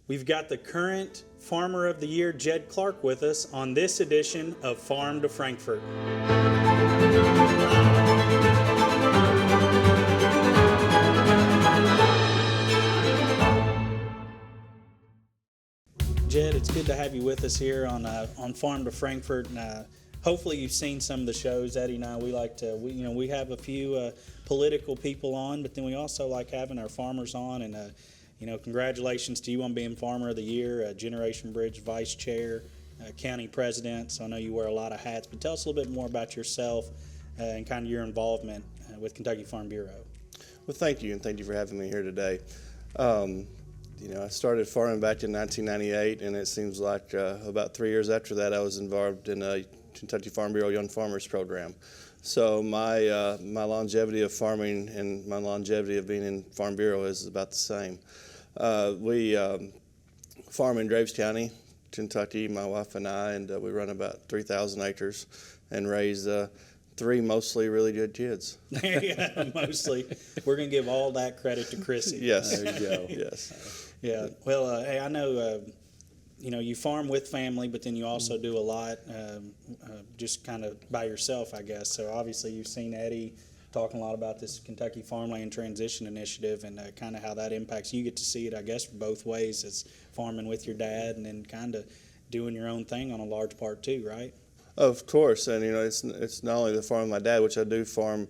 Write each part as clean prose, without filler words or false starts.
We've got the current Farmer of the Year, Jed Clark, with us on this edition of Farm to Frankfort. Jed, it's good to have you with us here on Farm to Frankfort. And, hopefully you've seen some of the shows. Eddie and I, we have a few political people on, but then we also like having our farmers on. And congratulations to you on being Farmer of the Year, Generation Bridge Vice Chair, County President. So I know you wear a lot of hats, but tell us a little bit more about yourself and kind of your involvement with Kentucky Farm Bureau. Well, thank you, and thank you for having me here today. I started farming back in 1998, and it seems like about 3 years after that, I was involved in a Kentucky Farm Bureau Young Farmers Program. So my longevity of farming and my longevity of being in Farm Bureau is about the same. We farm in Graves County, Kentucky, my wife and I, and we run about 3,000 acres and raise 3 mostly really good kids. Yeah, mostly. We're going to give all that credit to Chrissy. Yes. There you go. Yes. Yeah. Well, hey, I know, you farm with family, but then you also do a lot just kind of by yourself, I guess. So obviously you've seen Eddie talking a lot about this Kentucky Farmland Transition Initiative and kind of how that impacts. You get to see it, I guess, both ways, as farming with your dad and then kind of doing your own thing on a large part too, right? Of course, and it's not only the farm of my dad, which I do farm.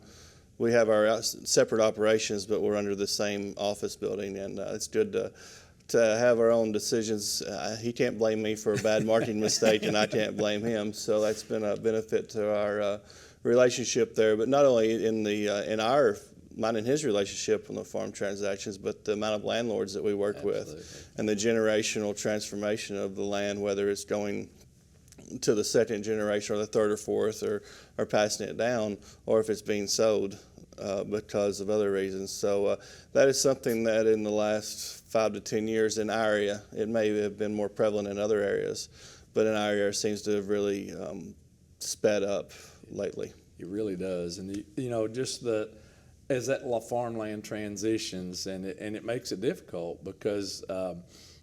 We have our separate operations, but we're under the same office building, and it's good to have our own decisions. He can't blame me for a bad marketing mistake, and I can't blame him. So that's been a benefit to our relationship there. But not only in our mine and his relationship on the farm transactions, but the amount of landlords that we work with, and the generational transformation of the land, whether it's going to the second generation or the third or fourth, or passing it down, or if it's being sold because of other reasons. So that is something that in the last 5 to 10 years in our area, it may have been more prevalent in other areas, but in our area it seems to have really sped up lately. It really does. And just as that farmland transitions, and it makes it difficult because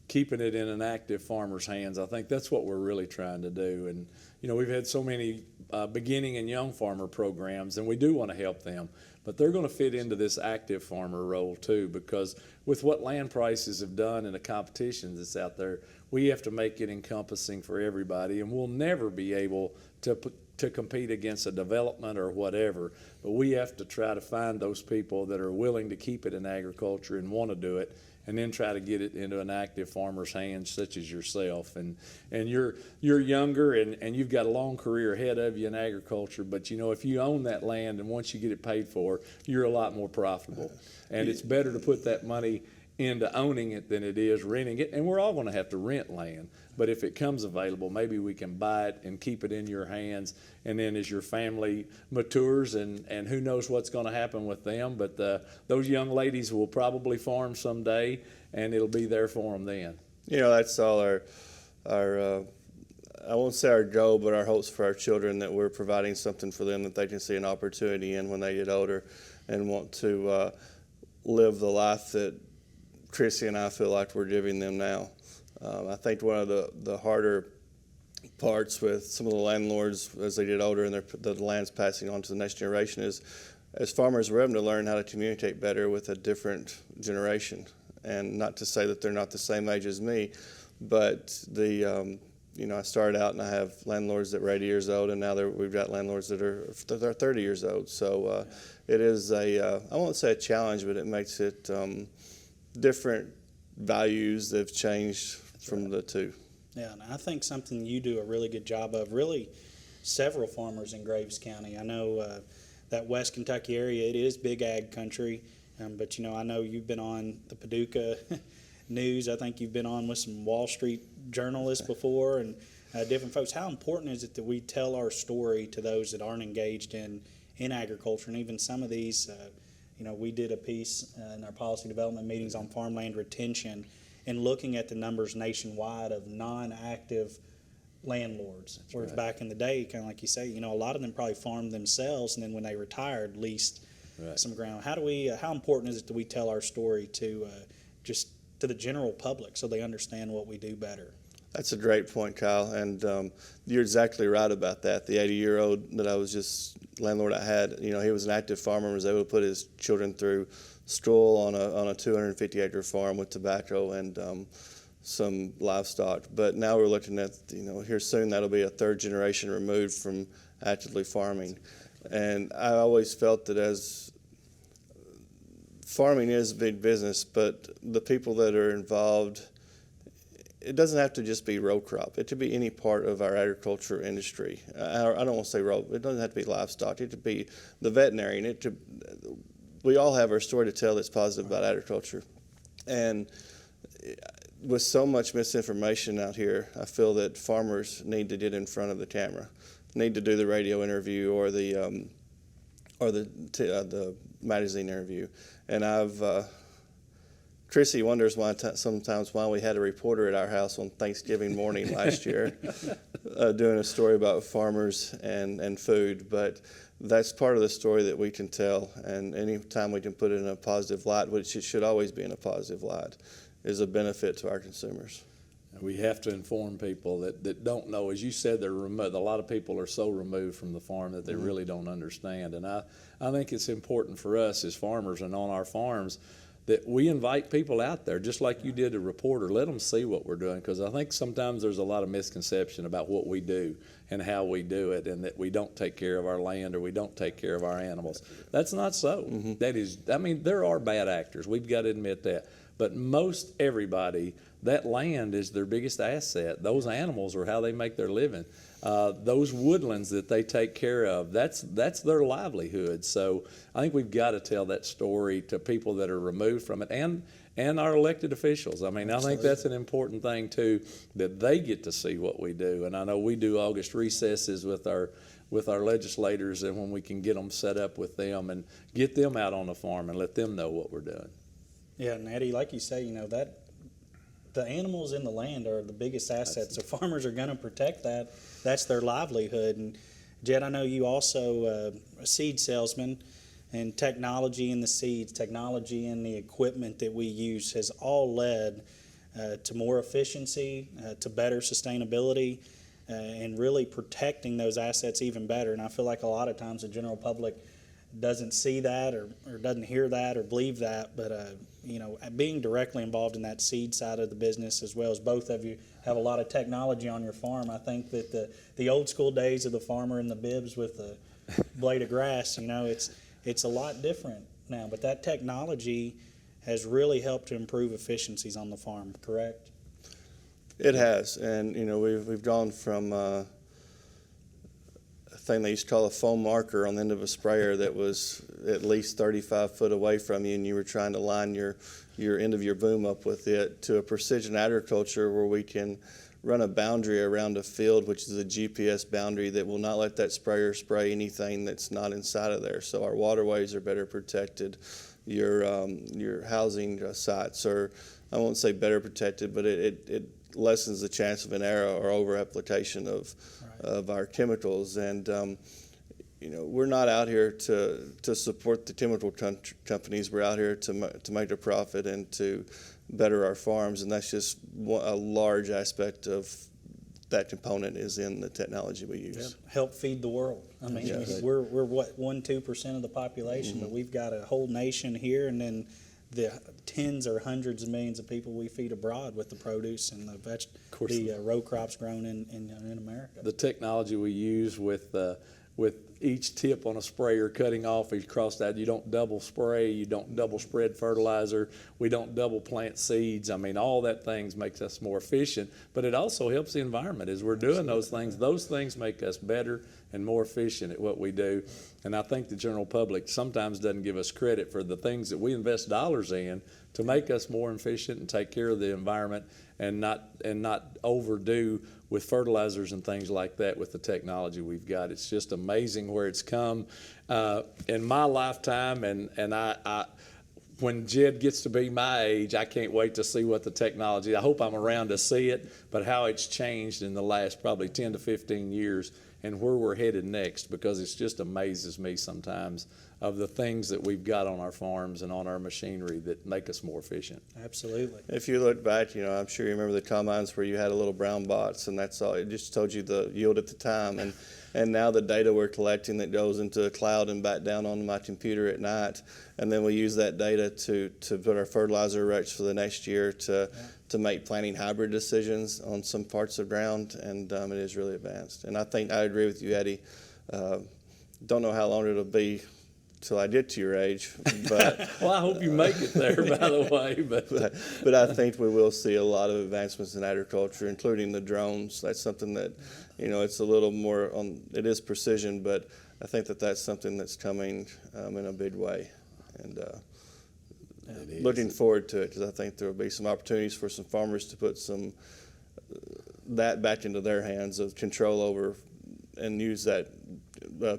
keeping it in an active farmer's hands, I think that's what we're really trying to do. And we've had so many beginning and young farmer programs, and we do want to help them, but they're going to fit into this active farmer role too, because with what land prices have done and the competition that's out there, we have to make it encompassing for everybody, and we'll never be able to compete against a development or whatever, but we have to try to find those people that are willing to keep it in agriculture and want to do it, and then try to get it into an active farmer's hands, such as yourself. And you're younger, and you've got a long career ahead of you in agriculture, but if you own that land and once you get it paid for, you're a lot more profitable. And it's better to put that money into owning it than it is renting it. And we're all going to have to rent land, but if it comes available, maybe we can buy it and keep it in your hands. And then as your family matures, and who knows what's going to happen with them, but those young ladies will probably farm someday, and it'll be there for them then. That's all our I won't say our goal, but our hopes for our children, that we're providing something for them that they can see an opportunity in when they get older and want to live the life that Chrissy and I feel like we're giving them now. I think one of the harder parts with some of the landlords as they get older and the land's passing on to the next generation is, as farmers, we're having to learn how to communicate better with a different generation. And not to say that they're not the same age as me, but I started out and I have landlords that were 80 years old, and now we've got landlords that are 30 years old. So it is I won't say a challenge, but it makes it different values that have changed from the two. Yeah, and I think something you do a really good job of, really several farmers in Graves County. I know that West Kentucky area, it is big ag country, but I know you've been on the Paducah News. I think you've been on with some Wall Street journalists before, and different folks. How important is it that we tell our story to those that aren't engaged in agriculture? And even some of these, we did a piece in our policy development meetings on farmland retention and looking at the numbers nationwide of non-active landlords. That's whereas back in the day, kind of like you say, a lot of them probably farmed themselves, and then when they retired, leased some ground. How important is it that we tell our story to just to the general public so they understand what we do better. That's a great point, Kyle, and you're exactly right about that. The 80-year-old that I was just landlord I had, he was an active farmer and was able to put his children through school on a 250-acre farm with tobacco and some livestock. But now we're looking at, here soon that'll be a third generation removed from actively farming. And I always felt that as farming is a big business, but the people that are involved, it doesn't have to just be row crop. It could be any part of our agriculture industry. I don't want to say row. It doesn't have to be livestock. It could be the veterinarian. We all have our story to tell that's positive about agriculture. And with so much misinformation out here, I feel that farmers need to get in front of the camera, need to do the radio interview or the magazine interview. And Chrissy wonders sometimes why we had a reporter at our house on Thanksgiving morning last year doing a story about farmers and food. But that's part of the story that we can tell. And any time we can put it in a positive light, which it should always be in a positive light, is a benefit to our consumers. We have to inform people that don't know. As you said, they're remote. A lot of people are so removed from the farm that they really don't understand. And I think it's important for us as farmers and on our farms that we invite people out there, just like you did a reporter. Let them see what we're doing, because I think sometimes there's a lot of misconception about what we do and how we do it, and that we don't take care of our land or we don't take care of our animals. That's not so. That is, there are bad actors. We've got to admit that. But most everybody, that land is their biggest asset. Those animals are how they make their living. Those woodlands that they take care of, that's their livelihood. So I think we've got to tell that story to people that are removed from it and our elected officials. I think that's an important thing too, that they get to see what we do. And I know we do August recesses with our legislators, and when we can get them set up with them and get them out on the farm and let them know what we're doing. Yeah, and Eddie, like you say, that the animals in the land are the biggest assets. So farmers are going to protect that. That's their livelihood. And Jed, I know you also a seed salesman, and technology in the seeds, technology in the equipment that we use has all led to more efficiency, to better sustainability, and really protecting those assets even better. And I feel like a lot of times the general public doesn't see that or doesn't hear that or believe that, but being directly involved in that seed side of the business, as well as both of you have a lot of technology on your farm. I think that the old school days of the farmer in the bibs with the blade of grass, it's a lot different now, but that technology has really helped to improve efficiencies on the farm, correct? It has, and we've gone from a thing they used to call a foam marker on the end of a sprayer that was at least 35 foot away from you, and you were trying to line your end of your boom up with it, to a precision agriculture where we can run a boundary around a field, which is a GPS boundary that will not let that sprayer spray anything that's not inside of there. So our waterways are better protected. Your housing sites are, I won't say better protected, but it lessens the chance of an error or over application of our chemicals. And we're not out here to support the chemical companies. We're out here to make a profit and to better our farms, and that's just a large aspect of that component is in the technology we use. Yeah, help feed the world. Yes. We're what, 1-2% of the population, but we've got a whole nation here, and then the tens or hundreds of millions of people we feed abroad with the produce and the row crops grown in America. The technology we use with each tip on a sprayer cutting off across that, you don't double spray, you don't double spread fertilizer, we don't double plant seeds. All that things makes us more efficient, but it also helps the environment as we're doing those things. Those things make us better and more efficient at what we do. And I think the general public sometimes doesn't give us credit for the things that we invest dollars in to make us more efficient and take care of the environment, and not overdo with fertilizers and things like that with the technology we've got. It's just amazing where it's come in my lifetime, and I when Jed gets to be my age, I can't wait to see what the technology, I hope I'm around to see it, but how it's changed in the last probably 10 to 15 years and where we're headed next, because it just amazes me sometimes of the things that we've got on our farms and on our machinery that make us more efficient. Absolutely. If you look back, I'm sure you remember the combines where you had a little brown box, and that's all. It just told you the yield at the time, and now the data we're collecting that goes into a cloud and back down on my computer at night, and then we use that data to put our fertilizer rates for the next year to make planting hybrid decisions on some parts of ground, and it is really advanced. And I think I agree with you, Eddie. Don't know how long it'll be till I get to your age, but Well, I hope you make it there, by the way. but I think we will see a lot of advancements in agriculture, including the drones. That's something that, it's a little more on. It is precision, but I think that's something that's coming in a big way, and looking forward to it, because I think there will be some opportunities for some farmers to put some that back into their hands of control over and use that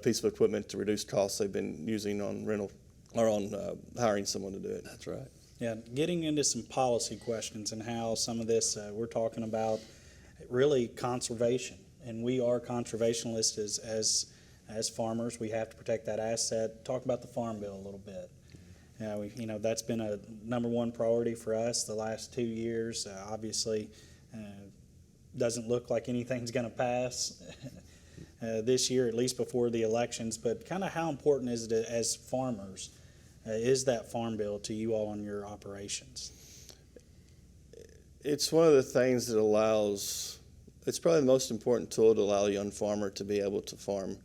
piece of equipment to reduce costs they've been using on rental or on hiring someone to do it. That's right. Yeah, getting into some policy questions and how some of this we're talking about really conservation, and we are conservationists as farmers. We have to protect that asset. Talk about the Farm Bill a little bit. That's been a number one priority for us the last 2 years. Obviously, doesn't look like anything's going to pass this year, at least before the elections. But kind of how important is it as farmers? Is that Farm Bill to you all in your operations? It's one of the things that allows. It's probably the most important tool to allow a young farmer to be able to farm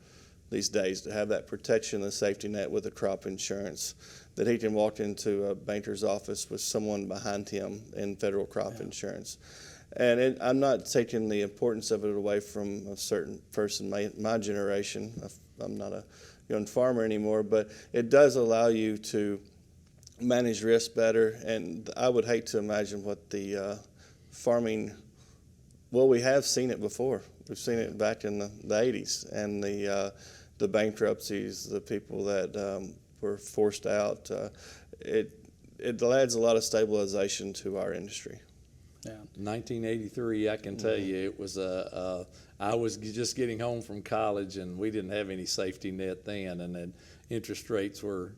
these days, to have that protection, the safety net with the crop insurance, that he can walk into a banker's office with someone behind him in federal crop insurance. And I'm not taking the importance of it away from a certain person, my generation. I'm not a young farmer anymore, but it does allow you to manage risk better. And I would hate to imagine what the farming, well, we have seen it before. We've seen it back in the 80s, and the bankruptcies, the people that were forced out. It adds a lot of stabilization to our industry. Yeah. 1983, I can tell you, it was I was just getting home from college, and we didn't have any safety net then, and then interest rates were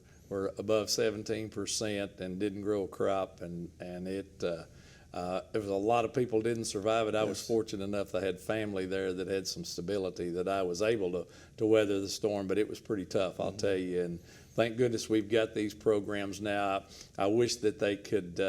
above 17% and didn't grow a crop, and it there was a lot of people didn't survive it. I was fortunate enough I had family there that had some stability that I was able to weather the storm, but it was pretty tough, I'll tell you. And thank goodness we've got these programs now. I wish that they could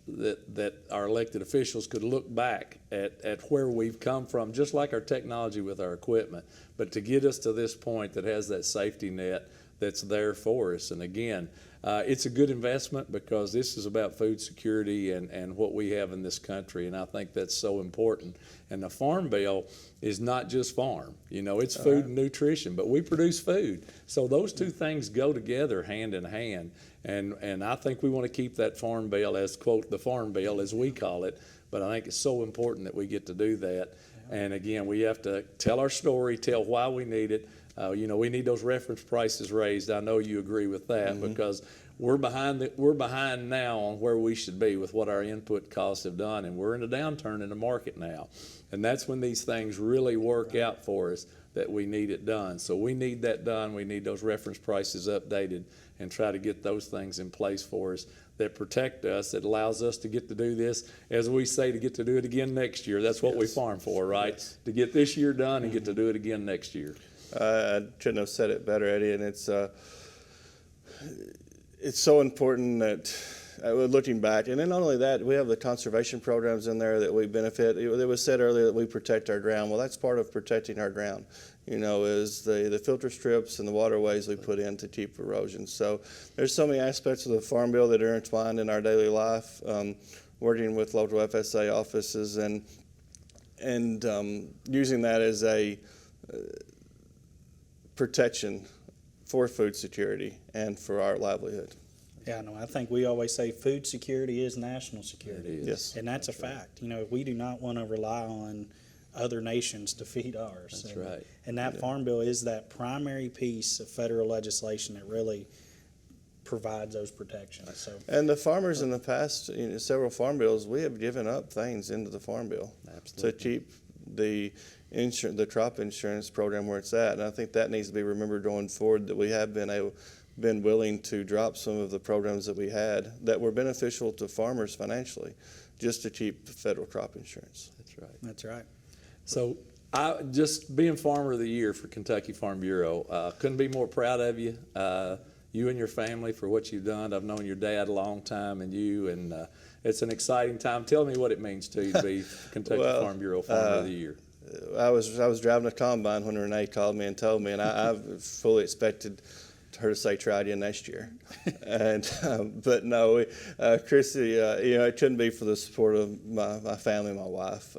that our elected officials could look back at where we've come from, just like our technology with our equipment, but to get us to this point that has that safety net that's there for us. And again, it's a good investment because this is about food security and what we have in this country, and I think that's so important. And the Farm Bill is not just farm, it's food and nutrition, but we produce food. So those two things go together hand in hand. And I think we want to keep that Farm Bill as, quote, the Farm Bill as we call it, but I think it's so important that we get to do that. And again, we have to tell our story, tell why we need it. We need those reference prices raised. I know you agree with that, because we're behind now on where we should be with what our input costs have done, and we're in a downturn in the market now. And that's when these things really work out for us, that we need it done. So we need that done. We need those reference prices updated and try to get those things in place for us that protect us, that allows us to get to do this, as we say, to get to do it again next year. That's what we farm for, right? Yes. To get this year done and get to do it again next year. I couldn't have said it better, Eddie, and it's so important that looking back, and then not only that, we have the conservation programs in there that we benefit. It was said earlier that we protect our ground. Well, that's part of protecting our ground, is the filter strips and the waterways we put in to keep erosion. So there's so many aspects of the Farm Bill that are entwined in our daily life, working with local FSA offices and using that as a protection for food security and for our livelihood. Yeah, no, I think we always say food security is national security. It is. Yes. And that's a fact. We do not want to rely on other nations to feed ours. That's right. And that Farm Bill is that primary piece of federal legislation that really provides those protections. So, and the farmers in the past, several Farm Bills, we have given up things into the Farm Bill Absolutely. to keep the crop insurance program where it's at. And I think that needs to be remembered going forward, that we have been willing to drop some of the programs that we had that were beneficial to farmers financially, just to keep federal crop insurance. That's right. That's right. So just being Farmer of the Year for Kentucky Farm Bureau, couldn't be more proud of you, you and your family, for what you've done. I've known your dad a long time, and it's an exciting time. Tell me what it means to you to be Kentucky Farm Bureau Farmer of the Year. I was driving a combine when Renee called me and told me, and I fully expected her to say try again next year. And but no, Chrissy, it couldn't be for the support of my family, my wife.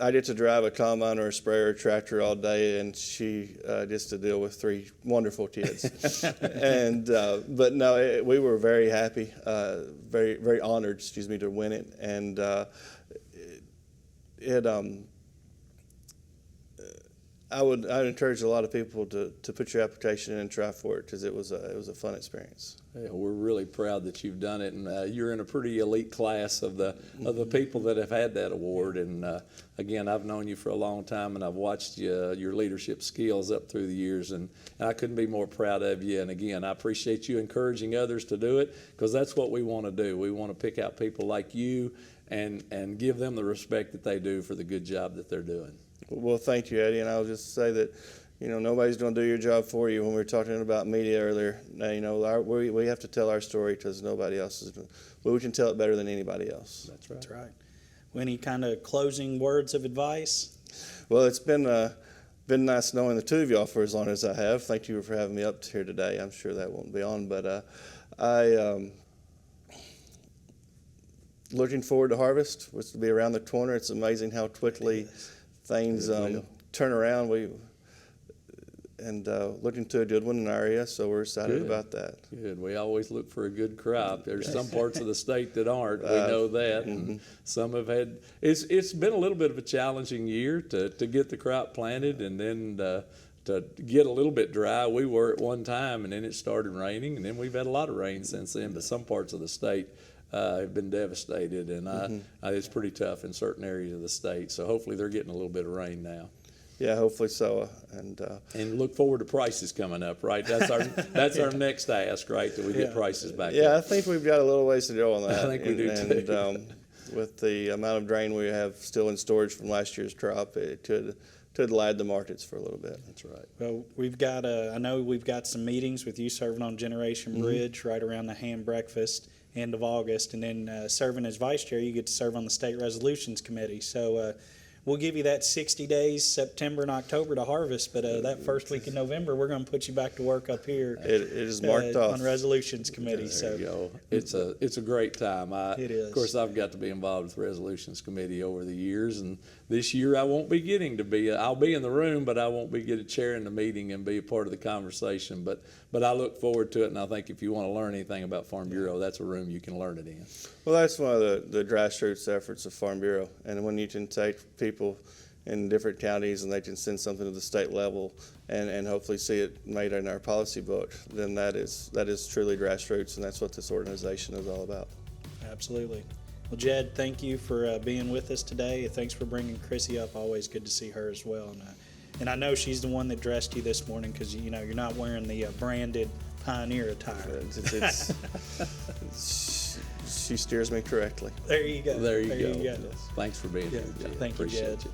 I get to drive a combine or a sprayer or tractor all day, and she gets to deal with 3 wonderful kids. And but no, we were very happy, very very honored, to win it. And I'd encourage a lot of people to put your application in and try for it, because it was a fun experience. Yeah, we're really proud that you've done it, and you're in a pretty elite class of the people that have had that award. And again, I've known you for a long time, and I've watched your leadership skills up through the years, and I couldn't be more proud of you. And again, I appreciate you encouraging others to do it, because that's what we want to do. We want to pick out people like you and give them the respect that they do for the good job that they're doing. Well, thank you, Eddie, and I'll just say that, nobody's going to do your job for you. When we were talking about media earlier, we have to tell our story, because nobody else is. Well, we can tell it better than anybody else. That's right. That's right. Any kind of closing words of advice? Well, it's been nice knowing the two of y'all for as long as I have. Thank you for having me up here today. I'm sure that won't be on, but looking forward to harvest, which will be around the corner. It's amazing how quickly things turn around. Looking to a good one in our area, so we're excited about that. Good. We always look for a good crop. There's some parts of the state that aren't. We know that. And some have had. It's been a little bit of a challenging year to get the crop planted, and then to get a little bit dry. We were at one time, and then it started raining, and then we've had a lot of rain since then. But some parts of the state have been devastated, and it's pretty tough in certain areas of the state. So hopefully they're getting a little bit of rain now. Yeah, hopefully so. And look forward to prices coming up, right? That's our next ask, right? That we get prices back up. Yeah, I think we've got a little ways to go on that. I think we do too. And with the amount of grain we have still in storage from last year's crop, it could lag the markets for a little bit. That's right. Well, we've got I know we've got some meetings with you serving on Generation Bridge right around the ham breakfast, end of August, and then serving as vice chair, you get to serve on the State Resolutions Committee. So we'll give you that 60 days, September and October, to harvest, but that first week in November, we're going to put you back to work up here. It is marked off on Resolutions Committee. There you go. It's a great time. It is. Of course, I've got to be involved with the Resolutions Committee over the years, and this year I won't be getting to be. I'll be in the room, but I won't be chairing the meeting and be a part of the conversation. But I look forward to it, and I think if you want to learn anything about Farm Bureau, that's a room you can learn it in. Well, that's one of the grassroots efforts of Farm Bureau, and when you can take people in different counties and they can send something to the state level and hopefully see it made in our policy book, then that is truly grassroots, and that's what this organization is all about. Absolutely. Well, Jed, thank you for being with us today. Thanks for bringing Chrissy up. Always good to see her as well. And I know she's the one that dressed you this morning, because you're not wearing the branded Pioneer attire. She steers me correctly. There you go. There you go. Thanks for being here, Jed. Thank you, Appreciate Jed. you.